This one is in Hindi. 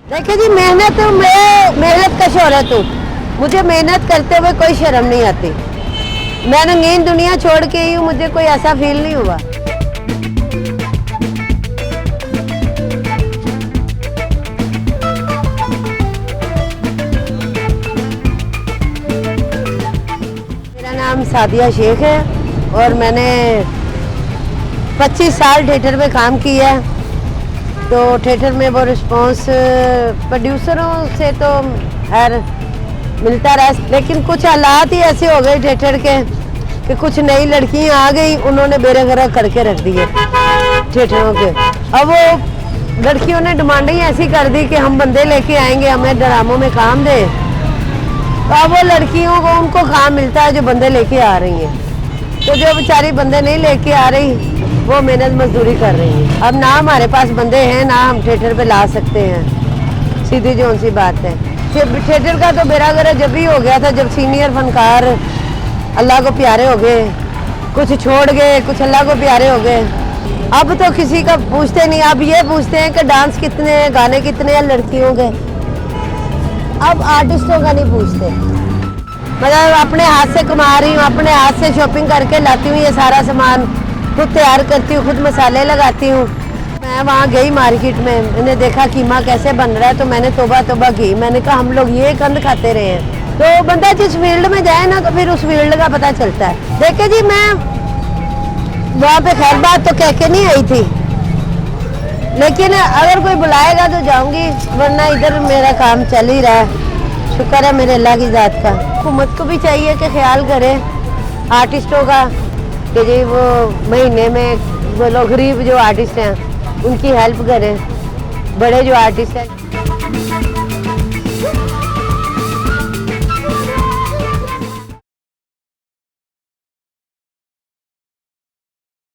देखिए जी, मेहनत मैं मेहनत का शोहरत हूँ। मुझे मेहनत करते हुए कोई शर्म नहीं आती। मैं रंगीन दुनिया छोड़ के ही हूँ, मुझे कोई ऐसा फील नहीं हुआ। मेरा नाम सादिया शेख है और मैंने 25 साल थिएटर में काम किया है। तो थिएटर में वो रिस्पॉन्स प्रोड्यूसरों से तो खैर मिलता रहा, लेकिन कुछ हालात ही ऐसे हो गए थिएटर के कि कुछ नई लड़कियां आ गई, उन्होंने बेरगरा करके रख दिए थिएटरों के। अब वो लड़कियों ने डिमांडें ही ऐसी कर दी कि हम बंदे लेके आएंगे, हमें ड्रामों में काम दे। तो अब वो लड़कियों को उनको काम मिलता है जो बंदे लेके आ रही हैं। तो जो बेचारी बंदे नहीं लेके आ रही वो मेहनत मजदूरी कर रही है। अब ना हमारे पास बंदे हैं ना हम थिएटर पे ला सकते हैं, सीधी जोन सी बात है। थिएटर का तो बेरागरा जब भी हो गया था जब सीनियर फनकार अल्लाह को प्यारे हो गए, कुछ छोड़ गए, कुछ अल्लाह को प्यारे हो गए। अब तो किसी का पूछते नहीं, अब ये पूछते हैं कि डांस कितने हैं, गाने कितने हैं लड़कियों के। अब आर्टिस्टों का नहीं पूछते। मतलब अपने हाथ से कमा रही हूँ, अपने हाथ से शॉपिंग करके लाती हूँ, ये सारा सामान खुद तैयार करती हूँ, खुद मसाले लगाती हूँ। मैं वहाँ गई मार्केट में, मैंने देखा कीमा कैसे बन रहा है, तो मैंने तौबा तौबा की। मैंने कहा हम लोग ये कंद खाते रहे हैं। तो बंदा जिस फील्ड में जाए ना तो फिर उस फील्ड का पता चलता है। देखिए जी, मैं वहाँ पे खैर बात तो कह के नहीं आई थी, लेकिन अगर कोई बुलाएगा तो जाऊँगी, वरना इधर मेरा काम चल ही रहा है। शुक्र है मेरे अल्लाह की ज़ात का। हुकूमत को भी चाहिए कि ख्याल करे आर्टिस्टों का कि जी वो महीने में वो लोग गरीब जो आर्टिस्ट हैं उनकी हेल्प करें, बड़े जो आर्टिस्ट हैं